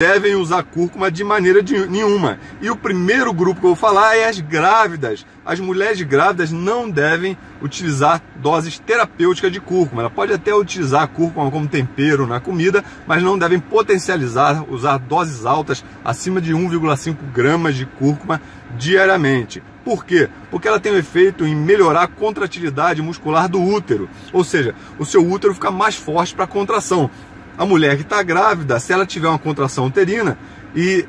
devem usar cúrcuma de maneira nenhuma. E o primeiro grupo que eu vou falar é as grávidas. As mulheres grávidas não devem utilizar doses terapêuticas de cúrcuma. Ela pode até utilizar a cúrcuma como tempero na comida, mas não devem potencializar, usar doses altas, acima de 1,5 gramas de cúrcuma diariamente. Por quê? Porque ela tem um efeito em melhorar a contratilidade muscular do útero. Ou seja, o seu útero fica mais forte para a contração. A mulher que está grávida, se ela tiver uma contração uterina e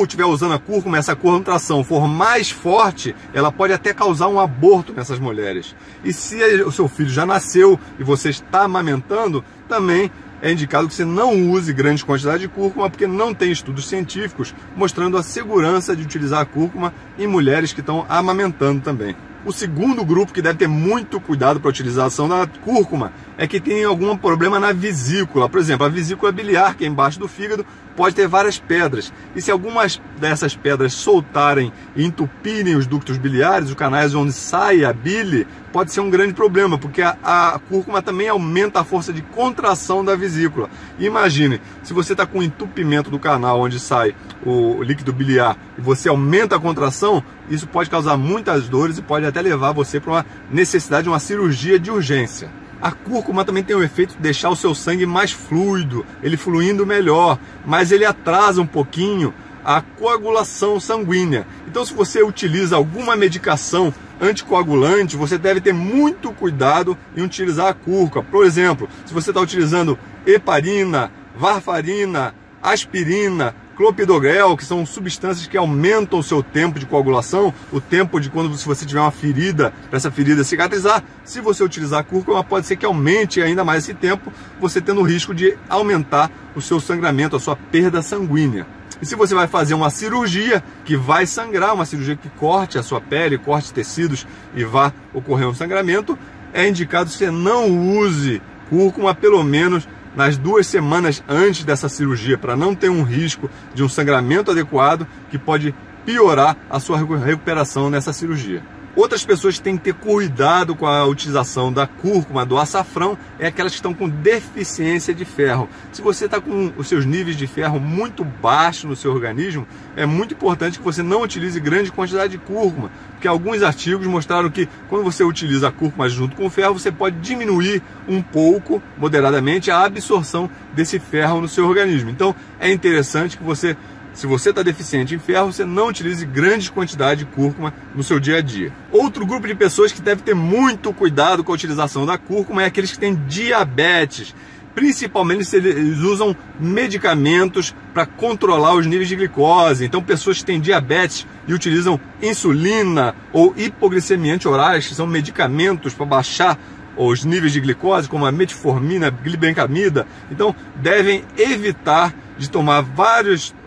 estiver usando a cúrcuma, essa contração for mais forte, ela pode até causar um aborto nessas mulheres. E se o seu filho já nasceu e você está amamentando, também é indicado que você não use grande quantidade de cúrcuma, porque não tem estudos científicos mostrando a segurança de utilizar a cúrcuma em mulheres que estão amamentando também. O segundo grupo que deve ter muito cuidado para a utilização da cúrcuma é que tem algum problema na vesícula. Por exemplo, a vesícula biliar, que é embaixo do fígado, pode ter várias pedras. E se algumas dessas pedras soltarem e entupirem os ductos biliares, os canais onde sai a bile, pode ser um grande problema, porque a cúrcuma também aumenta a força de contração da vesícula. E imagine, se você está com um entupimento do canal onde sai o líquido biliar e você aumenta a contração, isso pode causar muitas dores e pode até levar você para uma necessidade de uma cirurgia de urgência. A cúrcuma também tem o efeito de deixar o seu sangue mais fluido, ele fluindo melhor, mas ele atrasa um pouquinho a coagulação sanguínea. Então, se você utiliza alguma medicação anticoagulante, você deve ter muito cuidado em utilizar a cúrcuma. Por exemplo, se você está utilizando heparina, varfarina, aspirina, clopidogrel, que são substâncias que aumentam o seu tempo de coagulação, o tempo de quando você tiver uma ferida, para essa ferida cicatrizar. Se você utilizar a cúrcuma, pode ser que aumente ainda mais esse tempo, você tendo o risco de aumentar o seu sangramento, a sua perda sanguínea. E se você vai fazer uma cirurgia que vai sangrar, uma cirurgia que corte a sua pele, corte tecidos e vá ocorrer um sangramento, é indicado que você não use cúrcuma pelo menos nas 2 semanas antes dessa cirurgia, para não ter um risco de um sangramento adequado que pode piorar a sua recuperação nessa cirurgia. Outras pessoas que têm que ter cuidado com a utilização da cúrcuma, do açafrão, é aquelas que estão com deficiência de ferro. Se você está com os seus níveis de ferro muito baixos no seu organismo, é muito importante que você não utilize grande quantidade de cúrcuma, porque alguns artigos mostraram que quando você utiliza a cúrcuma junto com o ferro, você pode diminuir um pouco, moderadamente, a absorção desse ferro no seu organismo. Então, é interessante que você, se você está deficiente em ferro, você não utilize grande quantidade de cúrcuma no seu dia a dia. Outro grupo de pessoas que deve ter muito cuidado com a utilização da cúrcuma é aqueles que têm diabetes. Principalmente se eles usam medicamentos para controlar os níveis de glicose. Então, pessoas que têm diabetes e utilizam insulina ou hipoglicemia anti-orais, que são medicamentos para baixar os níveis de glicose, como a metformina, glibenclamida, então devem evitar de tomar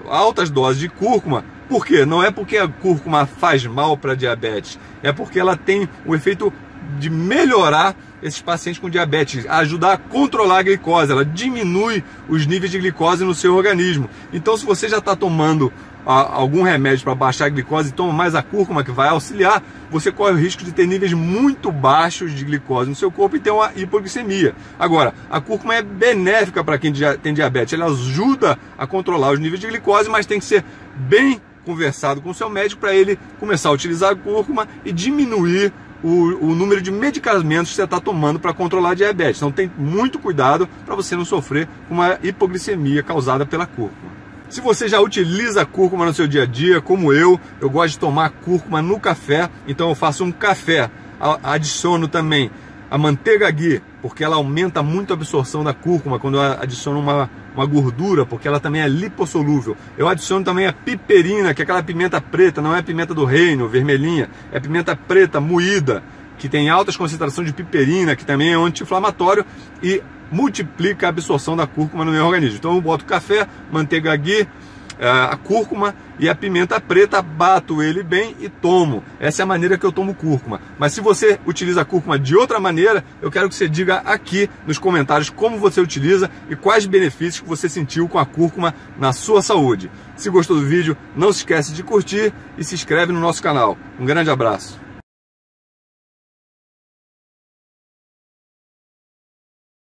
altas doses de cúrcuma. Por quê? Não é porque a cúrcuma faz mal para diabetes, é porque ela tem o efeito de melhorar esses pacientes com diabetes, ajudar a controlar a glicose, ela diminui os níveis de glicose no seu organismo. Então, se você já está tomando algum remédio para baixar a glicose e toma mais a cúrcuma, que vai auxiliar, você corre o risco de ter níveis muito baixos de glicose no seu corpo e ter uma hipoglicemia. Agora, a cúrcuma é benéfica para quem tem diabetes, ela ajuda a controlar os níveis de glicose, mas tem que ser bem conversado com o seu médico para ele começar a utilizar a cúrcuma e diminuir o número de medicamentos que você está tomando para controlar a diabetes. Então tem muito cuidado para você não sofrer com uma hipoglicemia causada pela cúrcuma. Se você já utiliza a cúrcuma no seu dia a dia, como eu gosto de tomar cúrcuma no café, então eu faço um café, adiciono também a manteiga ghee, porque ela aumenta muito a absorção da cúrcuma quando eu adiciono uma gordura, porque ela também é lipossolúvel. Eu adiciono também a piperina, que é aquela pimenta preta, não é a pimenta do reino, vermelhinha, é a pimenta preta moída, que tem altas concentrações de piperina, que também é anti-inflamatório e multiplica a absorção da cúrcuma no meu organismo. Então eu boto café, manteiga ghee, a cúrcuma e a pimenta preta, bato ele bem e tomo. Essa é a maneira que eu tomo cúrcuma. Mas se você utiliza a cúrcuma de outra maneira, eu quero que você diga aqui nos comentários como você utiliza e quais benefícios que você sentiu com a cúrcuma na sua saúde. Se gostou do vídeo, não se esquece de curtir e se inscreve no nosso canal. Um grande abraço.